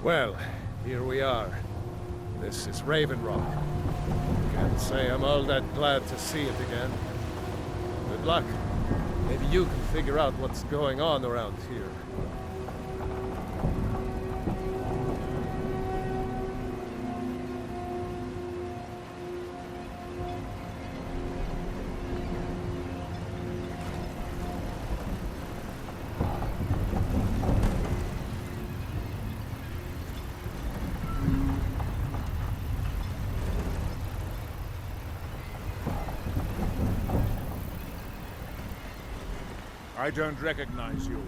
Well, here we are. This is Raven Rock. Can't say I'm all that glad to see it again. Good luck. Maybe you can figure out what's going on around here. I don't recognize you.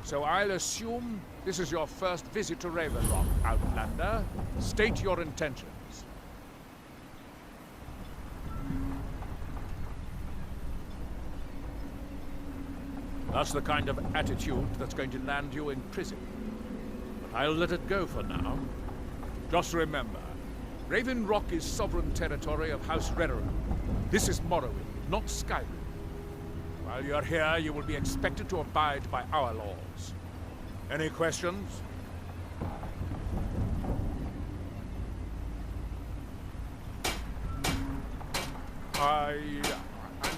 So I'll assume this is your first visit to Raven Rock, Outlander. State your intentions. That's the kind of attitude that's going to land you in prison. But I'll let it go for now. Just remember, Raven Rock is sovereign territory of House Redoran. This is Morrowind, not Skyrim. While you're here, you will be expected to abide by our laws. Any questions? I'm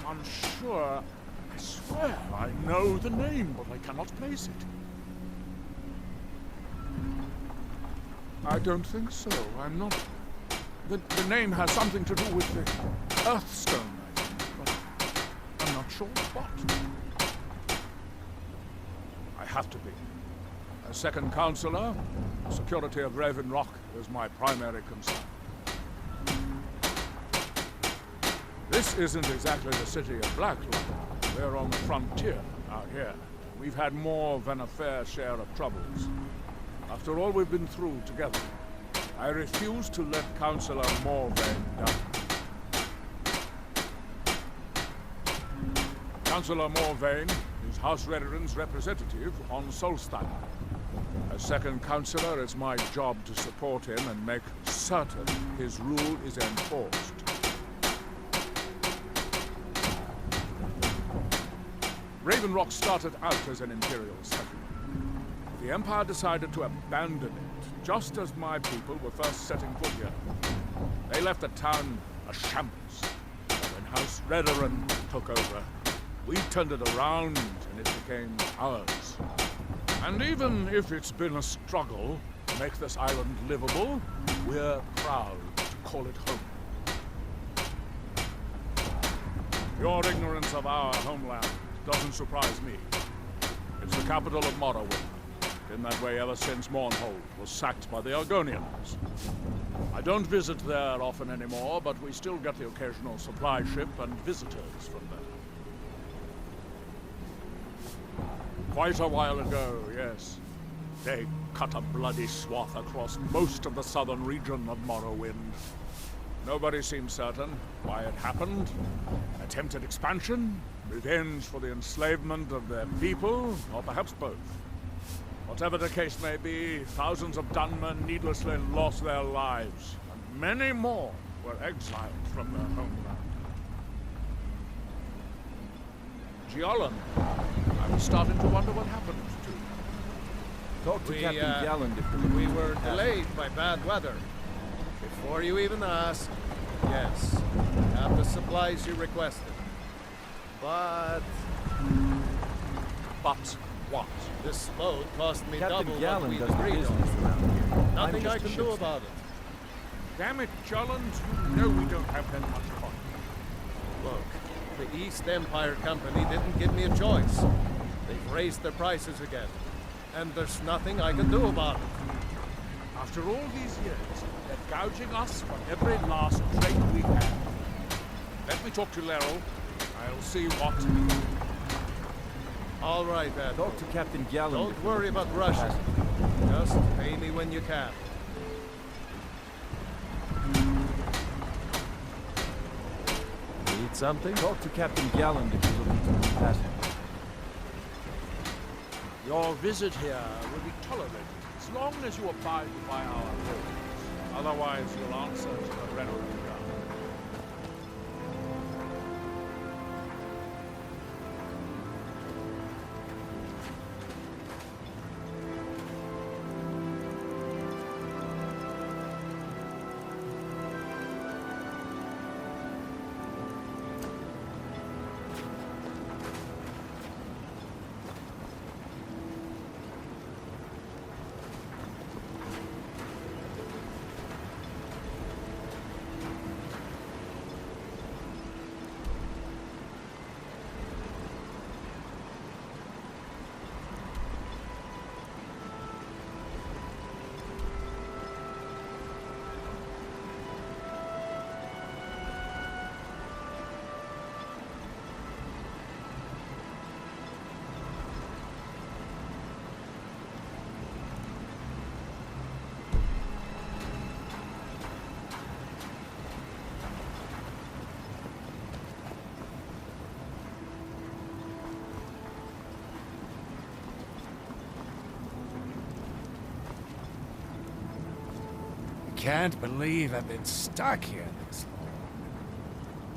unsure. I swear I know the name, but I cannot place it. I don't think so. I'm not... The name has something to do with the Earthstone, I think, but I'm not sure what. I have to be. As second counselor, the security of Raven Rock is my primary concern. This isn't exactly the city of Blacklock. We're on the frontier out here. We've had more than a fair share of troubles. After all we've been through together, I refuse to let Councillor Morvain down. Councillor Morvain is House Redoran's representative on Solstheim. As second councillor, it's my job to support him and make certain his rule is enforced. Raven Rock started out as an imperial settlement. The Empire decided to abandon it, just as my people were first setting foot here. They left the town a shambles. When House Redoran took over, we turned it around and it became ours. And even if it's been a struggle to make this island livable, we're proud to call it home. Your ignorance of our homeland doesn't surprise me. It's the capital of Morrowind. Been that way ever since Mournhold was sacked by the Argonians. I don't visit there often anymore, but we still get the occasional supply ship and visitors from there. Quite a while ago, yes. They cut a bloody swath across most of the southern region of Morrowind. Nobody seems certain why it happened. Attempted expansion, revenge for the enslavement of their people, or perhaps both. Whatever the case may be, thousands of Dunmen needlessly lost their lives, and many more were exiled from their homeland. Giolan, I was starting to wonder what happened to you. Talk to Captain Galland if we were delayed by bad weather. Before you even ask, yes, have the supplies you requested. But What? this load cost me Captain double what Galland we does the agreed business on. around here. Nothing I'm I just can a do ship's about it. Damn it, Jolland, you know we don't have that much fun. Look, the East Empire Company didn't give me a choice. They've raised their prices again. And there's nothing I can do about it. After all these years, they're gouging us for every last drink we have. Let me talk to Laryl. I'll see what... All right, then. Talk to Captain Galland. Don't worry about Russia. Just pay me when you can. Need something? Talk to Captain Galland if you're looking to pass him. Your visit here will be tolerated as long as you abide by our rules. Otherwise, you'll answer to the Redoran Guard. can't believe I've been stuck here this long.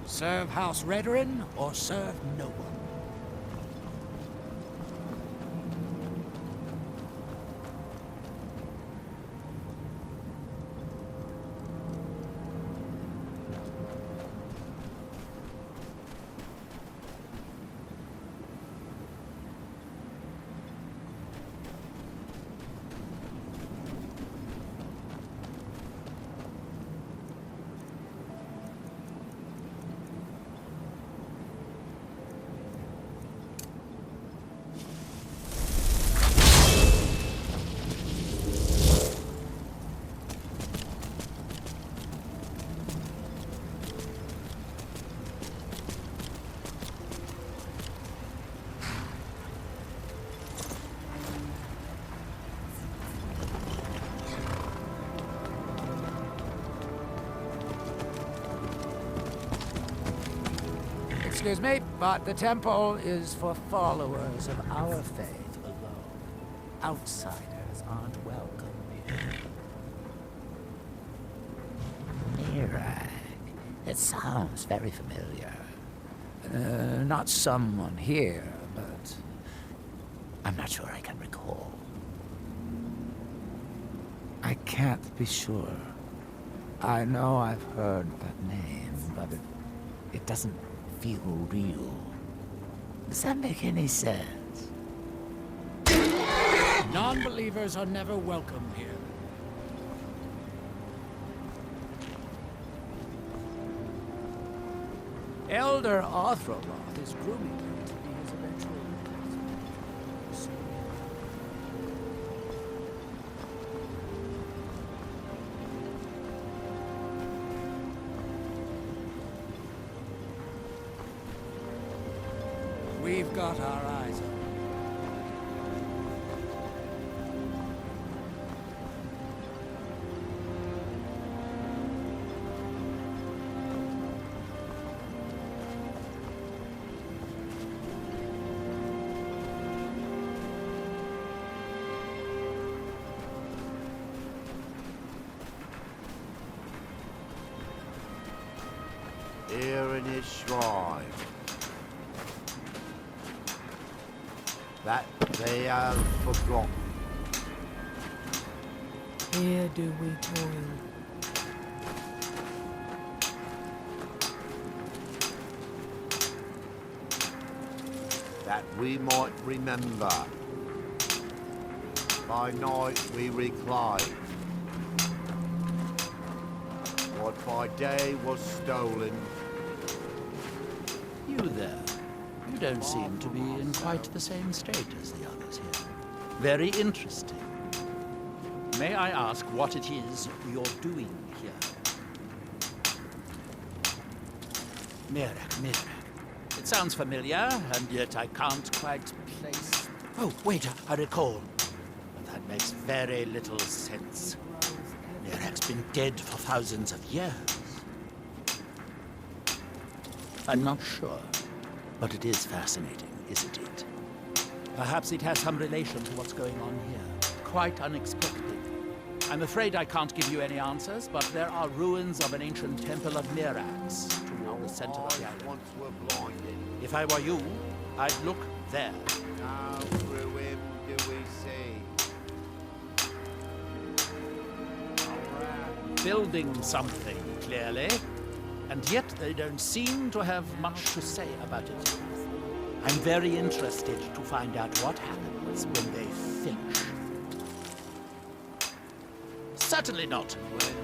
Serve House Redoran or serve no one. Excuse me, but the temple is for followers of our faith alone. Outsiders aren't welcome here. Mirag. It sounds very familiar. Not someone here, but I'm not sure I can recall. I can't be sure. I know I've heard that name, but it doesn't feel real. Does that make any sense? Non-believers are never welcome here. Elder Arthromoth is grooming him to be his eventual replacement. We've got our eyes on. Here in his shrine, that they have forgotten. Here do we toil. That we might remember. By night we recline. What by day was stolen. You there. You don't seem to be in quite the same state as the others here. Very interesting. May I ask what it is you're doing here? Mirag. It sounds familiar, and yet I can't quite place... Oh, wait, I recall. But that makes very little sense. Mirag's been dead for thousands of years. I'm not sure, but it is fascinating, isn't it? Perhaps it has some relation to what's going on here. Quite unexpected. I'm afraid I can't give you any answers, but there are ruins of an ancient temple of Mirax toward the center of the island. Once were blinded. If I were you, I'd look there. Now through him do we see. Building something, clearly. And yet they don't seem to have much to say about it. I'm very interested to find out what happens when they finish. Certainly not.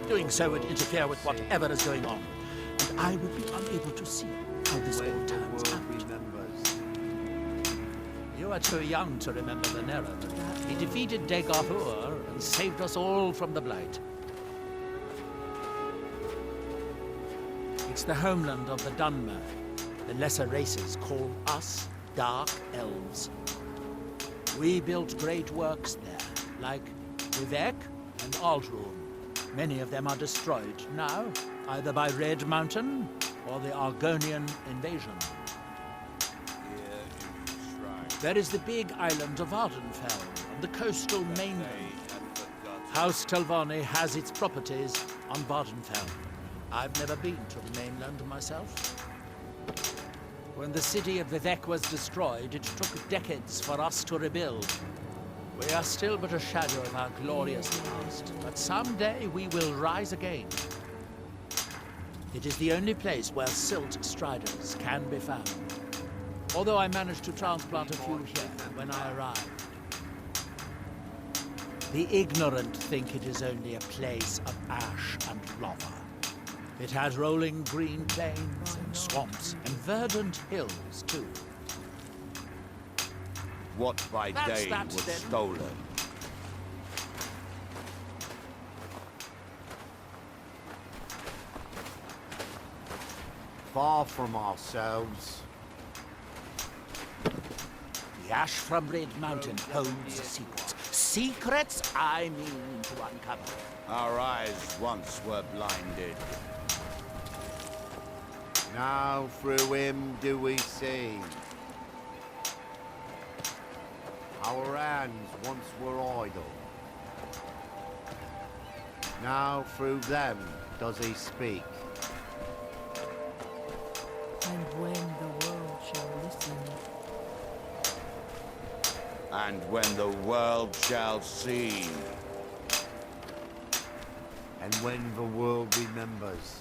Doing so would interfere with whatever is going on. And I would be unable to see how this all turns out. You are too young to remember the Nera. He defeated Degahur and saved us all from the Blight. It's the homeland of the Dunmer. The lesser races call us Dark Elves. We built great works there, like Vivek and Aldruin. Many of them are destroyed now, either by Red Mountain or the Argonian invasion. There is the big island of Ardenfell, and the coastal mainland. House Telvanni has its properties on Vardenfell. I've never been to the mainland myself. When the city of Vivec was destroyed, it took decades for us to rebuild. We are still but a shadow of our glorious past, but someday we will rise again. It is the only place where silt striders can be found. Although I managed to transplant a few here when I arrived. The ignorant think it is only a place of ash and lava. It has rolling green plains and swamps and verdant hills too. What by That's day that was then. stolen? Far from ourselves. The ash from Red Mountain holds secrets. Secrets I mean to uncover. Our eyes once were blinded. Now through him do we see. Our hands once were idle. Now through them does he speak. And when the world shall listen, And when the world shall see. And when the world remembers.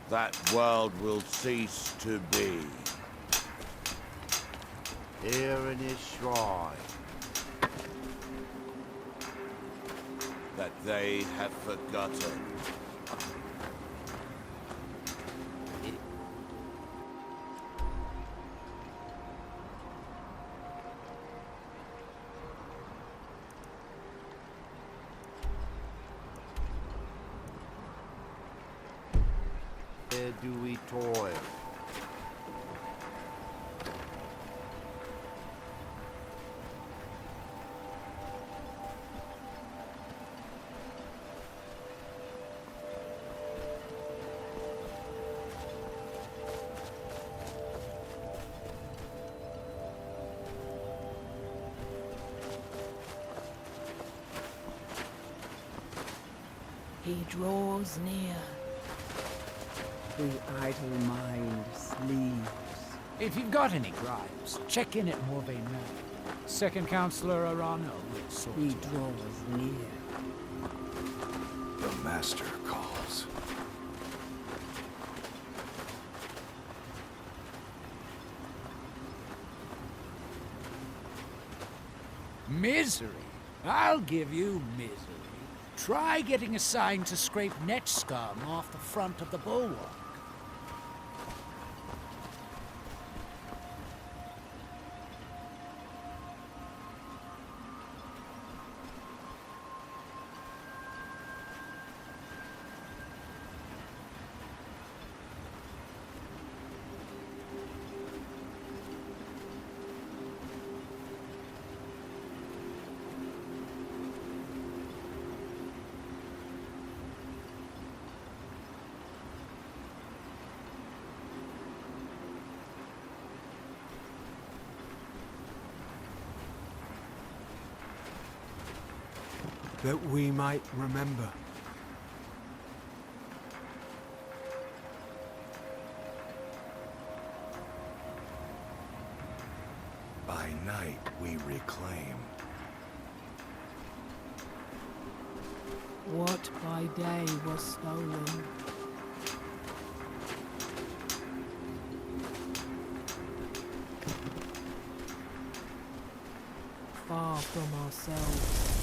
That world will cease to be. Here in his shrine. That they have forgotten. Here do we toil. he draws near. The idle mind sleeps. If you've got any gripes, check in at Morvain Manor. Second Counselor Arano will sort He it out. draws near. The Master calls. Misery? I'll give you misery. Try getting assigned to scrape net scum off the front of the bulwark. That we might remember. By night we reclaim. What by day was stolen, far from ourselves.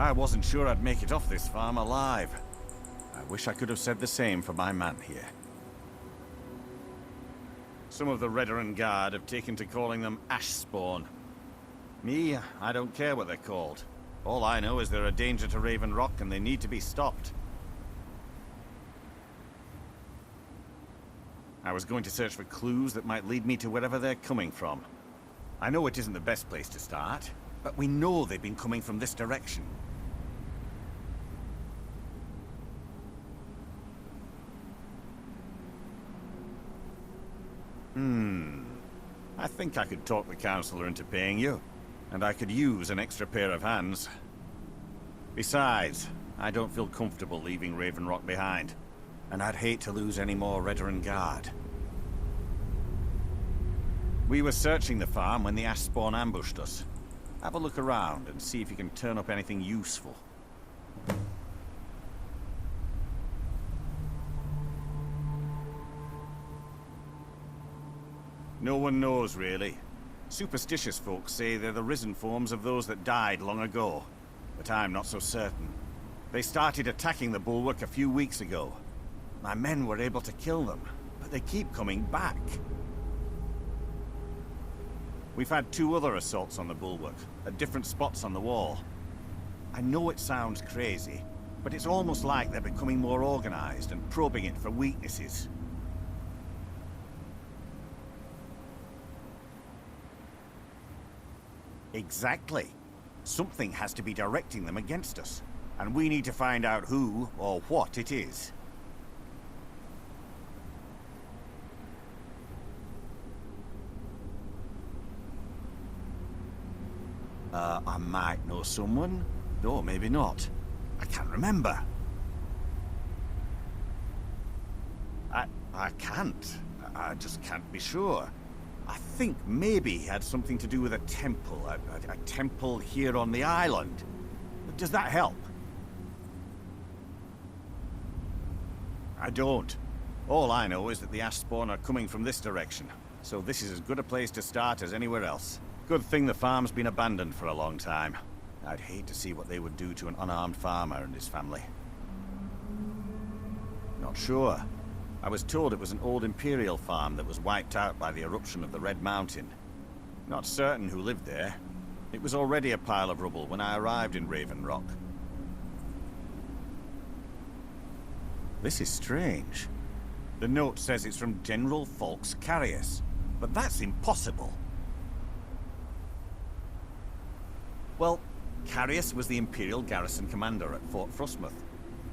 I wasn't sure I'd make it off this farm alive. I wish I could have said the same for my man here. Some of the Redoran Guard have taken to calling them ash spawn. Me, I don't care what they're called. All I know is they're a danger to Raven Rock and they need to be stopped. I was going to search for clues that might lead me to wherever they're coming from. I know it isn't the best place to start, but we know they've been coming from this direction. I think I could talk the Councillor into paying you, and I could use an extra pair of hands. Besides, I don't feel comfortable leaving Raven Rock behind, and I'd hate to lose any more Redoran Guard. We were searching the farm when the ash spawn ambushed us. Have a look around and see if you can turn up anything useful. No one knows, really. Superstitious folks say they're the risen forms of those that died long ago, but I'm not so certain. They started attacking the bulwark a few weeks ago. My men were able to kill them, but they keep coming back. We've had 2 other assaults on the bulwark, at different spots on the wall. I know it sounds crazy, but it's almost like they're becoming more organized and probing it for weaknesses. Exactly. Something has to be directing them against us, and we need to find out who or what it is. I might know someone, or maybe not. I can't remember. I can't. I just can't be sure. I think maybe he had something to do with a temple. A temple here on the island. Does that help? I don't. All I know is that the ash spawn are coming from this direction, so this is as good a place to start as anywhere else. Good thing the farm's been abandoned for a long time. I'd hate to see what they would do to an unarmed farmer and his family. Not sure. I was told it was an old Imperial farm that was wiped out by the eruption of the Red Mountain. Not certain who lived there. It was already a pile of rubble when I arrived in Raven Rock. This is strange. The note says it's from General Falx Carius, but that's impossible. Well, Carius was the Imperial garrison commander at Fort Frostmoth,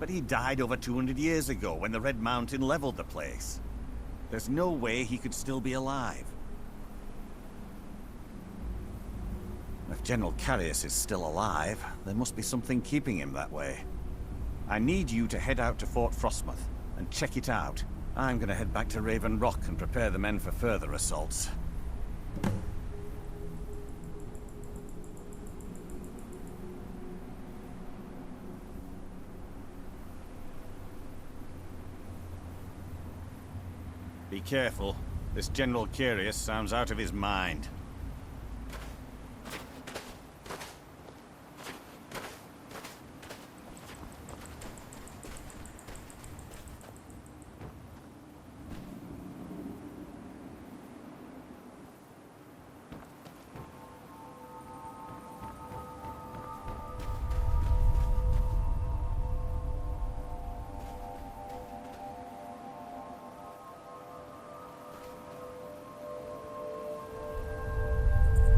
but he died over 200 years ago when the Red Mountain leveled the place. There's no way he could still be alive. If General Carius is still alive, there must be something keeping him that way. I need you to head out to Fort Frostmoth and check it out. I'm gonna head back to Raven Rock and prepare the men for further assaults. Be careful. This General Carius sounds out of his mind.